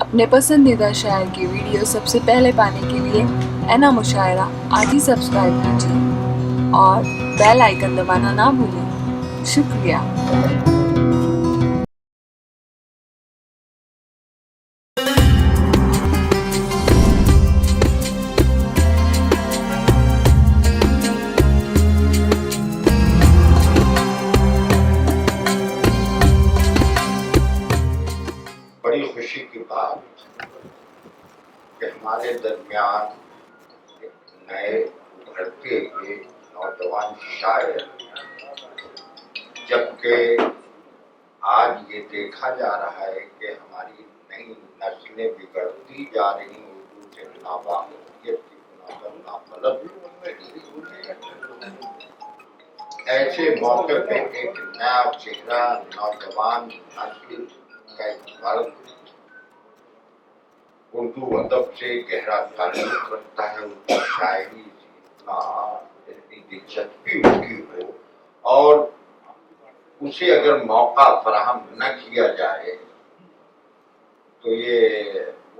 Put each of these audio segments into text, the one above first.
अपने पसंदीदा शायर की वीडियो सबसे पहले पाने के लिए एना मुशायरा आज ही सब्सक्राइब कीजिए और बेल आइकन दबाना ना भूलें। शुक्रिया। बड़ी खुशी की बात कि हमारे दरमियान एक नए उभरते हुए नौजवान शायर, जबकि आज ये देखा जा रहा है कि हमारी नई नस्लें बिगड़ती जा रही उर्दू से नाबाकियत की बुनियाद पर नापलद ऐसे मौके पे एक नया चेहरा नौजवान नस्ल का एक वर्ग उर्दू अदब से गहरा ताल्लुक रखता है, उर्दू शायरी से इतनी दिलचस्पी उसकी हो और उसे अगर मौका फराहम न किया जाए तो ये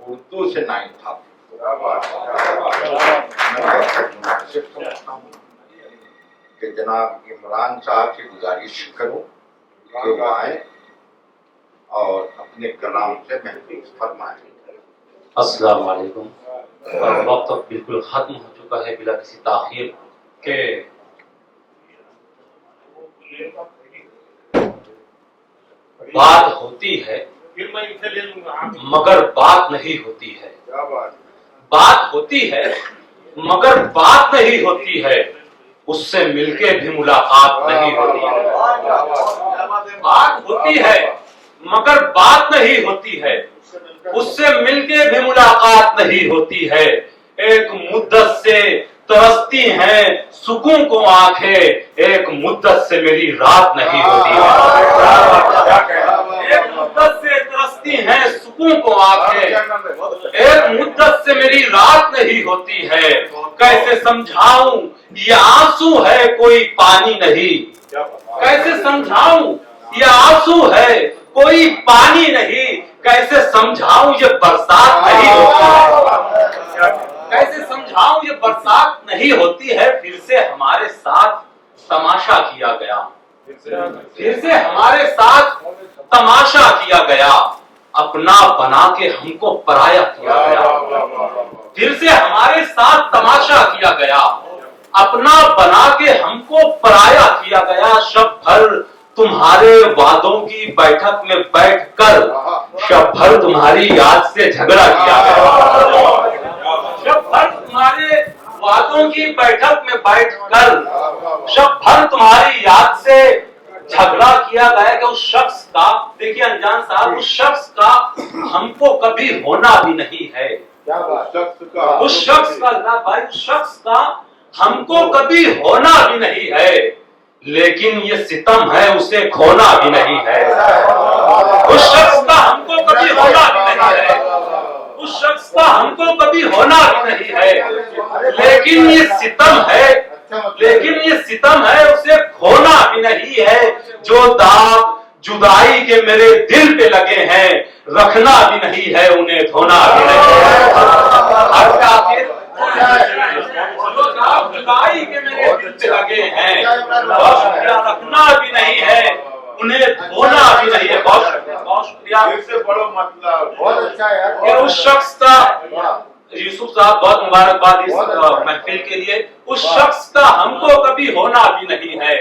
उर्दू से नाइंसाफी कि जनाब इमरान साहब से गुजारिश करूं कि वो आए और अपने कलाम से महसूस फरमाएं। अस्सलाम वालेकुम। वक्त तो बिल्कुल खत्म हो चुका है बिला किसी ताखीर के। बात होती है मगर बात नहीं होती है, बात होती है मगर बात नहीं होती है, उससे मिलके भी मुलाकात नहीं होती है। बात होती है मगर बात नहीं होती है, उससे मिलके भी मुलाकात नहीं होती है। एक मुद्दत से तरसती हैं सुकून को आंखें, एक मुद्दत से मेरी रात नहीं होती है। एक मुद्दत से तरसती हैं सुकून को आंखें, एक मुद्दत से मेरी रात नहीं होती है। कैसे समझाऊं ये आंसू है कोई पानी नहीं, कैसे समझाऊं ये आंसू है कोई पानी नहीं, कैसे समझाऊं ये बरसात नहीं होती है, कैसे समझाऊं ये बरसात नहीं होती है। फिर से हमारे साथ तमाशा किया गया, फिर से हमारे साथ तमाशा किया गया, अपना बना के हमको पराया किया गया। फिर से हमारे साथ तमाशा किया गया, अपना बना के हमको पराया किया गया। शब भर तुम्हारे वादों की बैठक में बैठकर, शब भर तुम्हारी याद से झगड़ा किया गया। शब भर तुम्हारे वादों की बैठक में बैठकर, शब भर तुम्हारी याद से झगड़ा किया गया कि उस शख्स का, देखिए अनजान साहब, उस शख्स का हमको कभी होना भी नहीं है। उस शख्स का भाई, उस शख्स का हमको कभी होना भी नहीं है, लेकिन ये सितम है उसे खोना भी नहीं है। उस शख्स का हमको कभी होना भी नहीं है, उस शख्स का हमको कभी होना भी नहीं है, लेकिन ये सितम है, लेकिन ये सितम है उसे खोना भी नहीं है। जो दाग जुदाई के मेरे दिल पे लगे हैं, रखना भी नहीं है उन्हें धोना भी नहीं है। जुदाई के मेरे दिल पे लगे हैं, रखना भी नहीं है उन्हें धोना भी नहीं है। बहुत शुक्रिया, बहुत शुक्रिया। बहुत अच्छा है उस शख्स का, यूसुफ साहब बहुत मुबारकबाद इस महफिल के लिए। उस शख्स का हमको कभी होना भी नहीं है,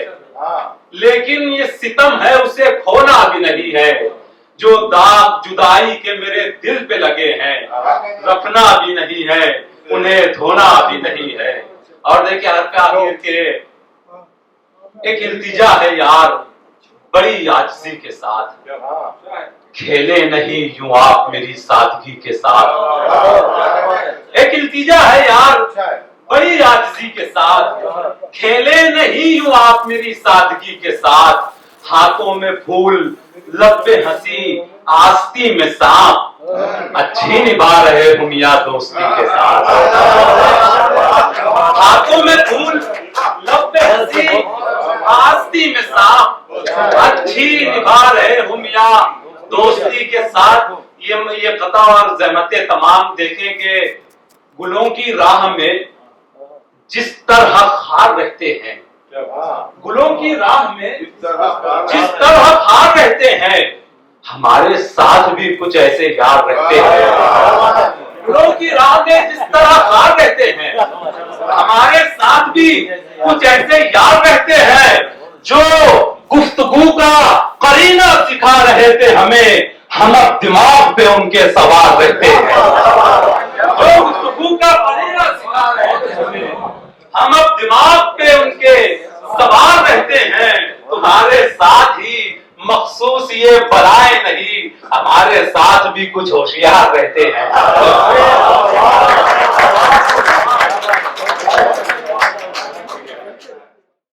लेकिन ये सितम है उसे खोना भी नहीं है। जो दाग जुदाई के मेरे दिल पे लगे हैं, रखना भी नहीं है उन्हें धोना भी नहीं है। और देखिए हर का आखिर के एक इल्तिजा है यार, बड़ी आजिज़ी के साथ, खेले नहीं यूं आप मेरी सादगी के साथ। एक इल्तिजा है यार, बड़ी आजिज़ी के साथ, खेले नहीं यूं आप मेरी सादगी के साथ। हाथों में फूल लब पे हंसी आस्ती में सांप, अच्छी निभा रहे हो मियां दोस्ती के साथ। हाथों में फूल लब पे हंसी आस्ती में सांप, अच्छी निभा रहे हो मियां दोस्ती के साथ। یہ قطع اور زحمتیں تمام دیکھیں کہ گلوں کی راہ میں جس طرح خار رہتے ہیں، گلوں کی راہ میں جس طرح خار رہتے ہیں، ہمارے ساتھ بھی کچھ ایسے یار رہتے ہیں۔ گلوں کی راہ میں جس طرح خار رہتے ہیں، ہمارے ساتھ بھی کچھ ایسے یار رہتے ہیں جو گفتگو کا قرینہ سکھا رہے تھے ہمیں، ہم اب دماغ پہ ان کے سوار رہتے ہیں۔ جو گفتگو کا قرینہ سکھا رہے تھے ہمیں، ہم اب دماغ پہ ان کے سوار رہتے ہیں۔ تمہارے ساتھ ہی مخصوص یہ بلائیں نہیں، ہمارے ساتھ بھی کچھ ہوشیار رہتے ہیں۔